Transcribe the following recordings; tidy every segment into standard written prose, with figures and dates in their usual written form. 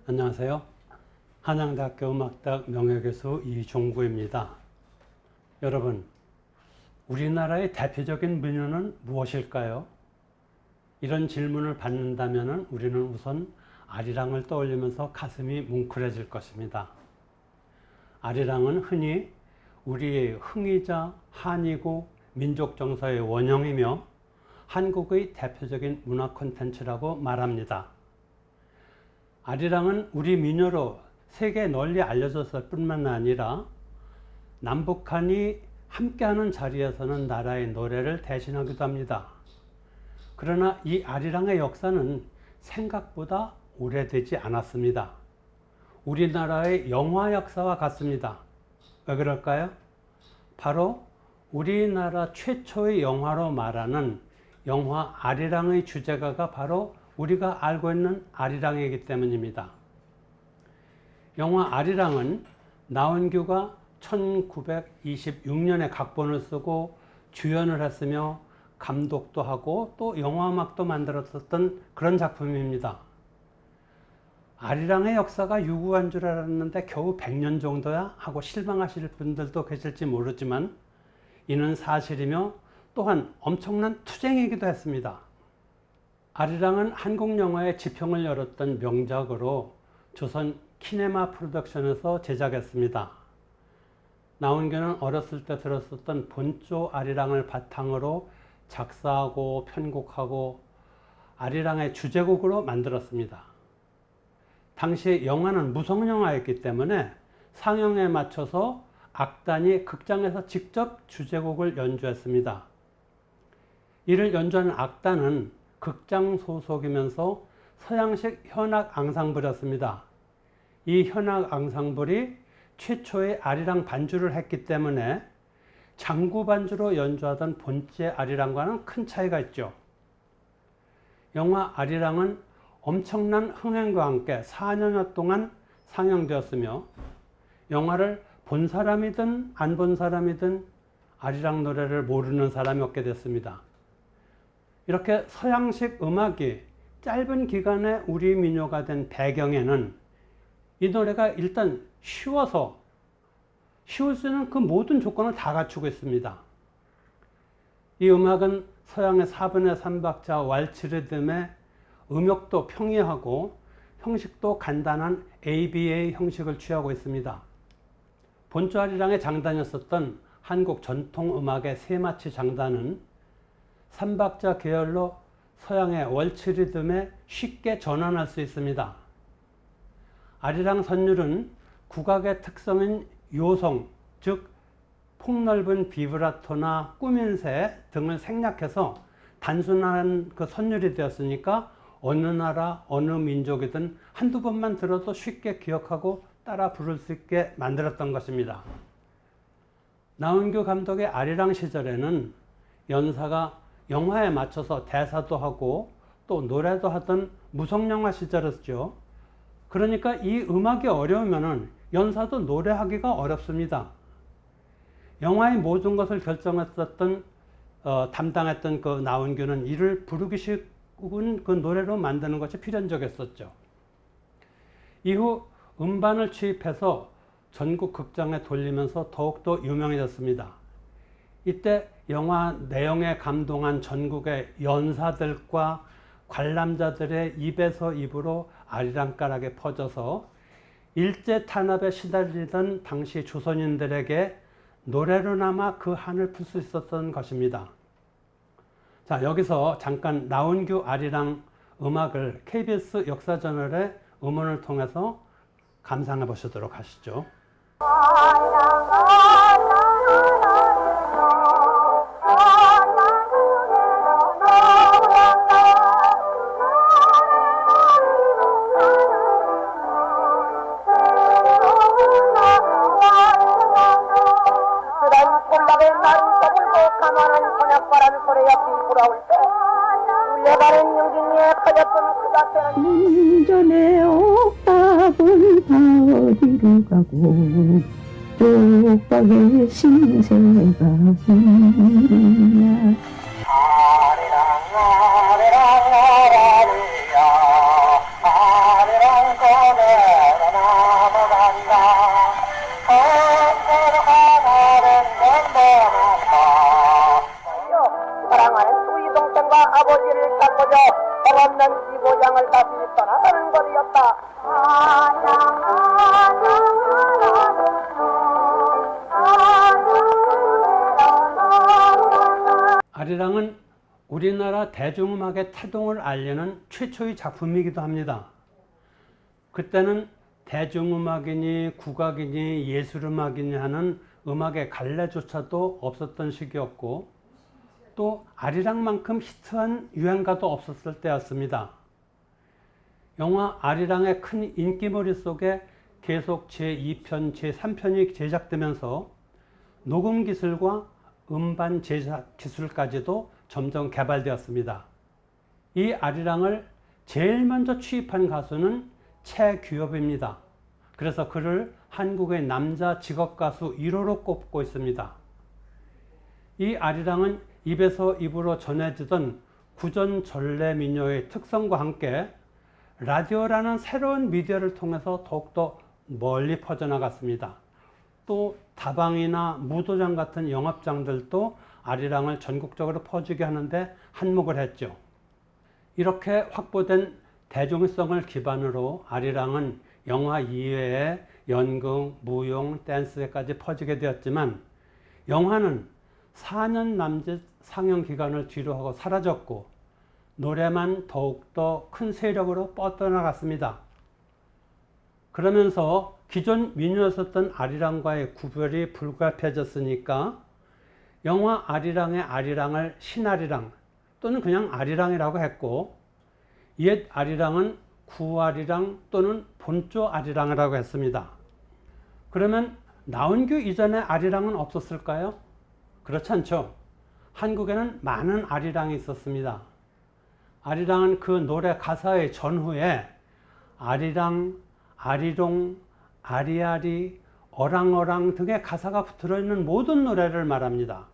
안녕하세요. 한양대학교 음악대학 명예교수 이종구입니다. 여러분, 우리나라의 대표적인 민요는 무엇일까요? 이런 질문을 받는다면 우리는 우선 아리랑을 떠올리면서 가슴이 뭉클해질 것입니다. 아리랑은 흔히 우리의 흥이자 한이고 민족 정서의 원형이며 한국의 대표적인 문화 콘텐츠라고 말합니다. 아리랑은 우리 민요로 세계에 널리 알려졌을 뿐만 아니라 남북한이 함께하는 자리에서는 나라의 노래를 대신하기도 합니다. 그러나 이 아리랑의 역사는 생각보다 오래되지 않았습니다. 우리나라의 영화 역사와 같습니다. 왜 그럴까요? 바로 우리나라 최초의 영화로 말하는 영화 아리랑의 주제가가 바로 우리가 알고 있는 아리랑이기 때문입니다. 영화 아리랑은 나원규가 1926년에 각본을 쓰고 주연을 했으며 감독도 하고 또 영화음악도 만들었었던 그런 작품입니다. 아리랑의 역사가 유구한 줄 알았는데 겨우 100년 정도야 하고 실망하실 분들도 계실지 모르지만 이는 사실이며 또한 엄청난 투쟁이기도 했습니다. 아리랑은 한국 영화의 지평을 열었던 명작으로 조선 키네마 프로덕션에서 제작했습니다. 나원규는 어렸을 때 들었었던 본조 아리랑을 바탕으로 작사하고 편곡하고 아리랑의 주제곡으로 만들었습니다. 당시 영화는 무성영화였기 때문에 상영에 맞춰서 악단이 극장에서 직접 주제곡을 연주했습니다. 이를 연주하는 악단은 극장 소속이면서 서양식 현악 앙상블이었습니다. 이 현악 앙상블이 최초의 아리랑 반주를 했기 때문에 장구 반주로 연주하던 본제 아리랑과는 큰 차이가 있죠. 영화 아리랑은 엄청난 흥행과 함께 4년여 동안 상영되었으며 영화를 본 사람이든 안 본 사람이든 아리랑 노래를 모르는 사람이 없게 됐습니다. 이렇게 서양식 음악이 짧은 기간에 우리 민요가 된 배경에는 이 노래가 일단 쉬워서 쉬울 수 있는 그 모든 조건을 다 갖추고 있습니다. 이 음악은 서양의 4분의 3박자 왈츠 리듬에 음역도 평이하고 형식도 간단한 ABA 형식을 취하고 있습니다. 본조 아리랑의 장단이었었던 한국 전통 음악의 세마치 장단은 3박자 계열로 서양의 월츠 리듬에 쉽게 전환할 수 있습니다. 아리랑 선율은 국악의 특성인 요성, 즉 폭넓은 비브라토나 꾸민새 등을 생략해서 단순한 그 선율이 되었으니까 어느 나라, 어느 민족이든 한두 번만 들어도 쉽게 기억하고 따라 부를 수 있게 만들었던 것입니다. 나원규 감독의 아리랑 시절에는 연사가 영화에 맞춰서 대사도 하고 또 노래도 하던 무성영화 시절이었죠. 그러니까 이 음악이 어려우면 연사도 노래하기가 어렵습니다. 영화의 모든 것을 결정했었던 담당했던 그 나원규는 이를 부르기 쉬운 그 노래로 만드는 것이 필연적이었었죠. 이후 음반을 취입해서 전국 극장에 돌리면서 더욱더 유명해졌습니다. 이때 영화 내용에 감동한 전국의 연사들과 관람자들의 입에서 입으로 아리랑가락에 퍼져서 일제 탄압에 시달리던 당시 조선인들에게 노래로나마 그 한을 풀 수 있었던 것입니다. 자, 여기서 잠깐 나원규 아리랑 음악을 KBS 역사저널의 음원을 통해서 감상해 보시도록 하시죠. 운전의 옥탑은 다 어디로 가고 쪽박의 신세가 있느냐. 아리랑 아리랑 아라리야 아리랑 거네 없는 이 고장을 다시 떠나가는 것이었다. 아리랑은 우리나라 대중음악의 태동을 알리는 최초의 작품이기도 합니다. 그때는 대중음악이니 국악이니 예술음악이니 하는 음악의 갈래조차도 없었던 시기였고 또 아리랑만큼 히트한 유행가도 없었을 때였습니다. 영화 아리랑의 큰 인기몰이 속에 계속 제2편, 제3편이 제작되면서 녹음 기술과 음반 제작 기술까지도 점점 개발되었습니다. 이 아리랑을 제일 먼저 취입한 가수는 최규엽입니다. 그래서 그를 한국의 남자 직업가수 1호로 꼽고 있습니다. 이 아리랑은 입에서 입으로 전해지던 구전 전래 민요의 특성과 함께 라디오라는 새로운 미디어를 통해서 더욱더 멀리 퍼져나갔습니다. 또 다방이나 무도장 같은 영업장들도 아리랑을 전국적으로 퍼지게 하는데 한몫을 했죠. 이렇게 확보된 대중성을 기반으로 아리랑은 영화 이외에 연극, 무용, 댄스에까지 퍼지게 되었지만 영화는 4년 남짓 상영 기간을 뒤로 하고 사라졌고 노래만 더욱더 큰 세력으로 뻗어나갔습니다. 그러면서 기존 민요였었던 아리랑과의 구별이 불가피해졌으니까 영화 아리랑의 아리랑을 신아리랑 또는 그냥 아리랑이라고 했고 옛 아리랑은 구아리랑 또는 본조 아리랑이라고 했습니다. 그러면 나온규 이전에 아리랑은 없었을까요? 그렇지 않죠. 한국에는 많은 아리랑이 있었습니다. 아리랑은 그 노래 가사의 전후에 아리랑, 아리롱, 아리아리, 어랑어랑 등의 가사가 들어있는 모든 노래를 말합니다.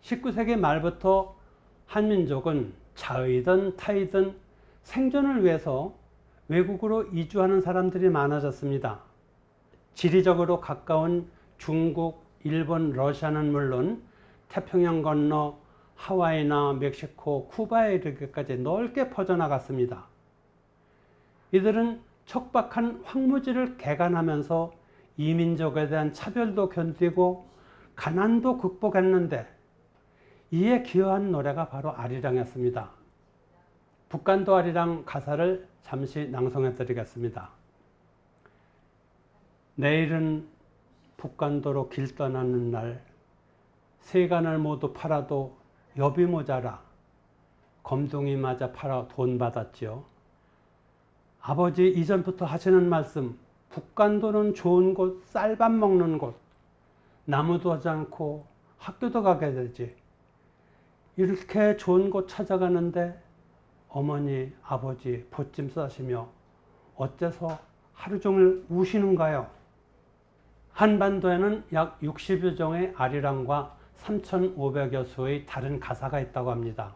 19세기 말부터 한민족은 자의든 타이든 생존을 위해서 외국으로 이주하는 사람들이 많아졌습니다. 지리적으로 가까운 중국, 일본, 러시아는 물론 태평양 건너 하와이나 멕시코, 쿠바에 이르기까지 넓게 퍼져나갔습니다. 이들은 척박한 황무지를 개간하면서 이민족에 대한 차별도 견디고 가난도 극복했는데 이에 기여한 노래가 바로 아리랑이었습니다. 북간도 아리랑 가사를 잠시 낭송해 드리겠습니다. 내일은 북간도로 길 떠나는 날 세간을 모두 팔아도 여비 모자라 검둥이 맞아 팔아 돈 받았지요. 아버지 이전부터 하시는 말씀 북간도는 좋은 곳, 쌀밥 먹는 곳, 나무도 하지 않고 학교도 가게 되지. 이렇게 좋은 곳 찾아가는데 어머니, 아버지 보찜 싸시며 어째서 하루 종일 우시는가요? 한반도에는 약 60여 종의 아리랑과 3,500여 수의 다른 가사가 있다고 합니다.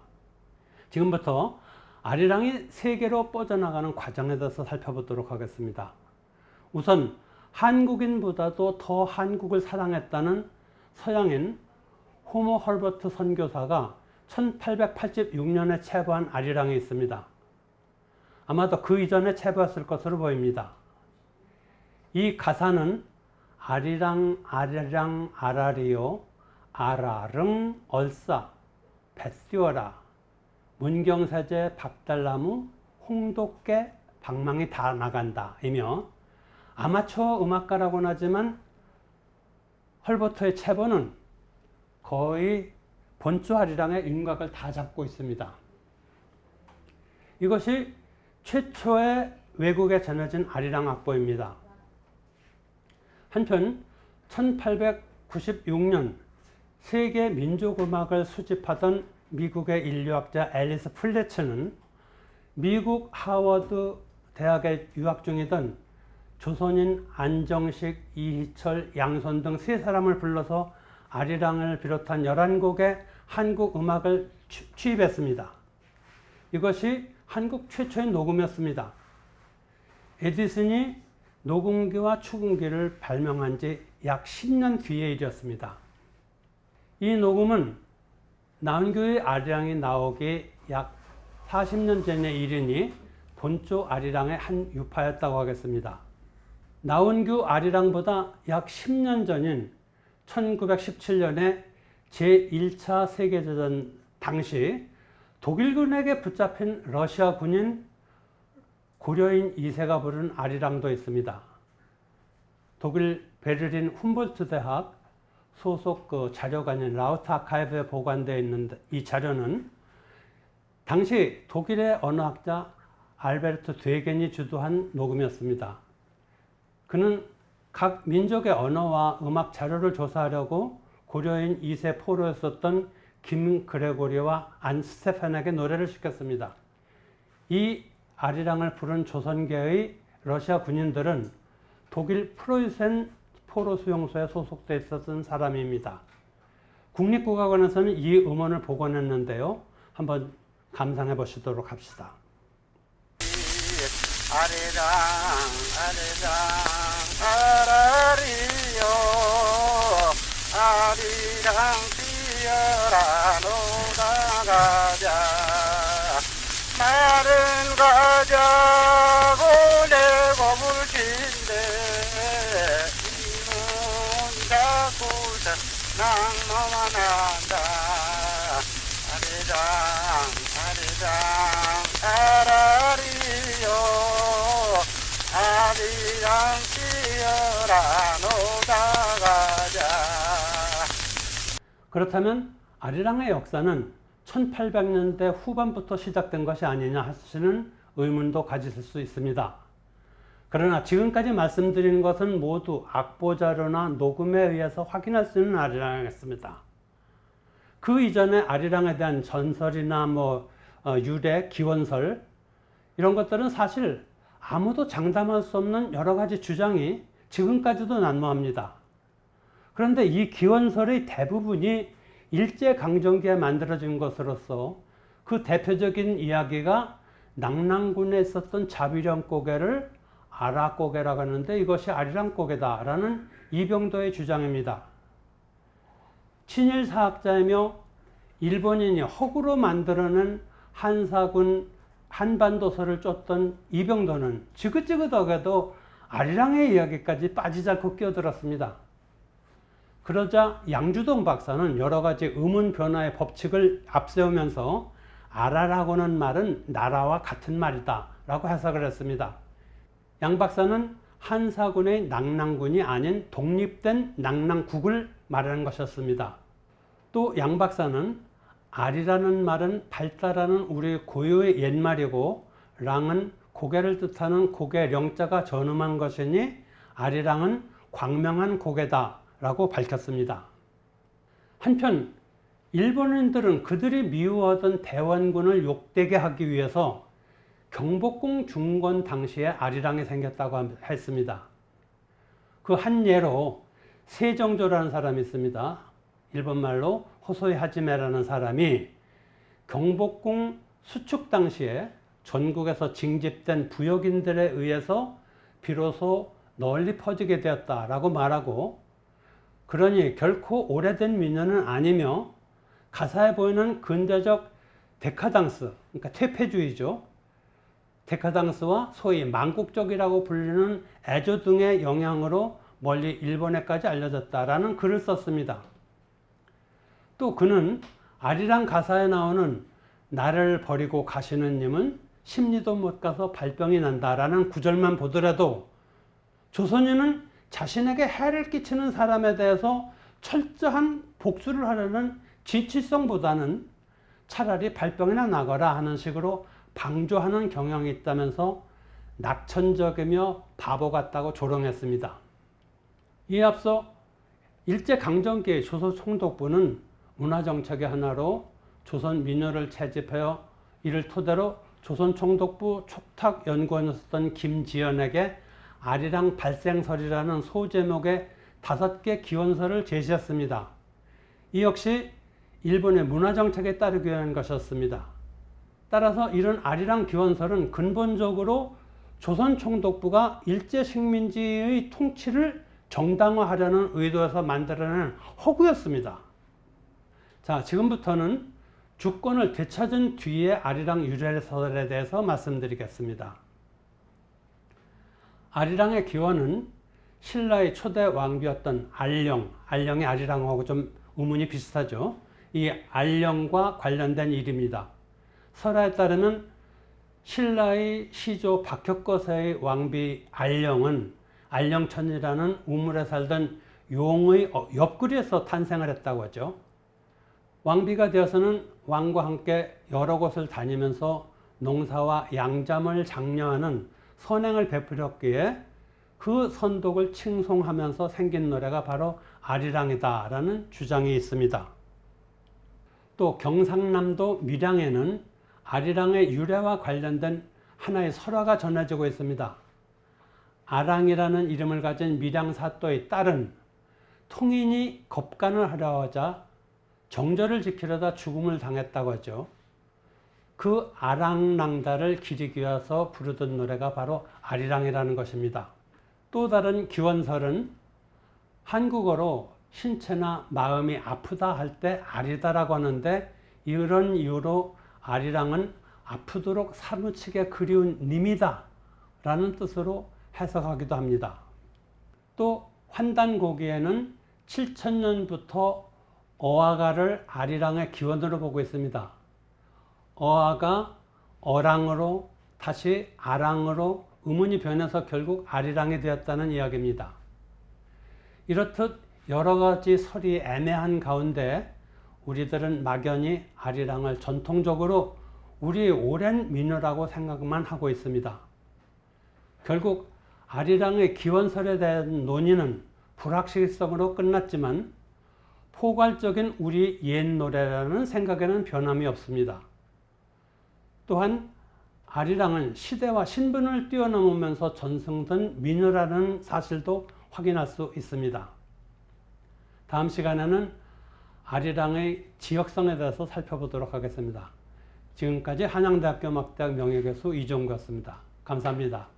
지금부터 아리랑이 세계로 뻗어나가는 과정에 대해서 살펴보도록 하겠습니다. 우선 한국인보다도 더 한국을 사랑했다는 서양인 호모 헐버트 선교사가 1886년에 체부한 아리랑이 있습니다. 아마도 그 이전에 체부했을 것으로 보입니다. 이 가사는 아리랑 아리랑 아라리요 아라릉 얼싸 뱃띄워라 문경세제 박달나무 홍도깨 방망이 다 나간다 이며 아마추어 음악가라고는 하지만 헐버트의 체부는 거의 본조 아리랑의 윤곽을 다 잡고 있습니다. 이것이 최초의 외국에 전해진 아리랑 악보입니다. 한편 1896년 세계 민족음악을 수집하던 미국의 인류학자 앨리스 플래츠는 미국 하워드 대학에 유학 중이던 조선인 안정식, 이희철, 양손 등 세 사람을 불러서 아리랑을 비롯한 11곡의 한국 음악을 취입했습니다. 이것이 한국 최초의 녹음이었습니다. 에디슨이 녹음기와 축음기를 발명한 지 약 10년 뒤의 일이었습니다. 이 녹음은 나온규의 아리랑이 나오기 약 40년 전의 일이니 본조 아리랑의 한 유파였다고 하겠습니다. 나운규 아리랑보다 약 10년 전인 1917년에 제1차 세계대전 당시 독일군에게 붙잡힌 러시아 군인 고려인 2세가 부른 아리랑도 있습니다. 독일 베를린 훔볼트 대학 소속 자료관인 라우트 아카이브에 보관되어 있는 이 자료는 당시 독일의 언어학자 알베르트 드웨겐이 주도한 녹음이었습니다. 그는 각 민족의 언어와 음악 자료를 조사하려고 고려인 2세 포로였었던 김 그레고리와 안 스테판에게 노래를 시켰습니다. 이 아리랑을 부른 조선계의 러시아 군인들은 독일 프로이센 포로 수용소에 소속돼 있었던 사람입니다. 국립국악원에서는 이 음원을 복원했는데요. 한번 감상해 보시도록 합시다. 아리랑 아리랑 아라리요 아리랑 뛰어라 놀아가자 마른 가자고 내고 불긴데 이문 자꾸자 낭만만 한다 아리랑 아리랑 아라리요 아리랑 뛰어라 놀아가자. 그렇다면 아리랑의 역사는 1800년대 후반부터 시작된 것이 아니냐 하시는 의문도 가지실 수 있습니다. 그러나 지금까지 말씀드린 것은 모두 악보자료나 녹음에 의해서 확인할 수 있는 아리랑이었습니다. 그 이전에 아리랑에 대한 전설이나 유래, 기원설 이런 것들은 사실 아무도 장담할 수 없는 여러 가지 주장이 지금까지도 난무합니다. 그런데 이 기원설의 대부분이 일제강점기에 만들어진 것으로서 그 대표적인 이야기가 낙랑군에 있었던 자비령 고개를 아라고개라고 하는데 이것이 아리랑고개다라는 이병도의 주장입니다. 친일 사학자이며 일본인이 허구로 만들어낸 한사군 한반도설을 쫓던 이병도는 지긋지긋하게도 아리랑의 이야기까지 빠지지 않고 끼어들었습니다. 그러자 양주동 박사는 여러 가지 음운 변화의 법칙을 앞세우면서 아라라고는 말은 나라와 같은 말이다 라고 해석을 했습니다. 양 박사는 한사군의 낙랑군이 아닌 독립된 낙랑국을 말하는 것이었습니다. 또 양 박사는 아리라는 말은 발달하는 우리 고유의 옛말이고 랑은 고개를 뜻하는 고개 령자가 전음한 것이니 아리랑은 광명한 고개다 라고 밝혔습니다. 한편 일본인들은 그들이 미워하던 대원군을 욕되게 하기 위해서 경복궁 중건 당시에 아리랑이 생겼다고 했습니다. 그 한 예로 세정조라는 사람이 있습니다. 일본말로 호소이 하지메라는 사람이 경복궁 수축 당시에 전국에서 징집된 부역인들에 의해서 비로소 널리 퍼지게 되었다라고 말하고, 그러니 결코 오래된 민요는 아니며 가사에 보이는 근대적 데카당스, 그러니까 퇴폐주의죠. 데카당스와 소위 망국적이라고 불리는 애조 등의 영향으로 멀리 일본에까지 알려졌다라는 글을 썼습니다. 또 그는 아리랑 가사에 나오는 나를 버리고 가시는 님은 십리도 못 가서 발병이 난다라는 구절만 보더라도 조선인은 자신에게 해를 끼치는 사람에 대해서 철저한 복수를 하려는 지치성보다는 차라리 발병이나 나거라 하는 식으로 방조하는 경향이 있다면서 낙천적이며 바보 같다고 조롱했습니다. 이에 앞서 일제강점기의 조선총독부는 문화정책의 하나로 조선 민요를 채집하여 이를 토대로 조선총독부 촉탁연구원이었던 김지연에게 아리랑 발생설이라는 소제목의 5개 기원설을 제시했습니다. 이 역시 일본의 문화정책에 따르기 위한 것이었습니다. 따라서 이런 아리랑 기원설은 근본적으로 조선총독부가 일제식민지의 통치를 정당화하려는 의도에서 만들어낸 허구였습니다. 자, 지금부터는 주권을 되찾은 뒤에 아리랑 유래설에 대해서 말씀드리겠습니다. 아리랑의 기원은 신라의 초대 왕비였던 알령이 아리랑하고 좀 우문이 비슷하죠. 이 알령과 관련된 일입니다. 설화에 따르면 신라의 시조 박혁거세의 왕비 알령은 알령천이라는 우물에 살던 용의 옆구리에서 탄생을 했다고 하죠. 왕비가 되어서는 왕과 함께 여러 곳을 다니면서 농사와 양잠을 장려하는 선행을 베풀었기에 그 선독을 칭송하면서 생긴 노래가 바로 아리랑이다라는 주장이 있습니다. 또 경상남도 밀양에는 아리랑의 유래와 관련된 하나의 설화가 전해지고 있습니다. 아랑이라는 이름을 가진 밀양사또의 딸은 통인이 겁간을 하려 하자 정절을 지키려다 죽음을 당했다고 하죠. 그 아랑랑다를 기리기 위해서 부르던 노래가 바로 아리랑이라는 것입니다. 또 다른 기원설은 한국어로 신체나 마음이 아프다 할 때 아리다라고 하는데, 이런 이유로 아리랑은 아프도록 사무치게 그리운 님이다 라는 뜻으로 해석하기도 합니다. 또 환단고기에는 7000년부터 어아가를 아리랑의 기원으로 보고 있습니다. 어아가 어랑으로 다시 아랑으로 음운이 변해서 결국 아리랑이 되었다는 이야기입니다. 이렇듯 여러 가지 설이 애매한 가운데 우리들은 막연히 아리랑을 전통적으로 우리의 오랜 민요라고 생각만 하고 있습니다. 결국 아리랑의 기원설에 대한 논의는 불확실성으로 끝났지만 포괄적인 우리 옛 노래라는 생각에는 변함이 없습니다. 또한 아리랑은 시대와 신분을 뛰어넘으면서 전승된 민요라는 사실도 확인할 수 있습니다. 다음 시간에는 아리랑의 지역성에 대해서 살펴보도록 하겠습니다. 지금까지 한양대학교 음악대학 명예교수 이종구였습니다. 감사합니다.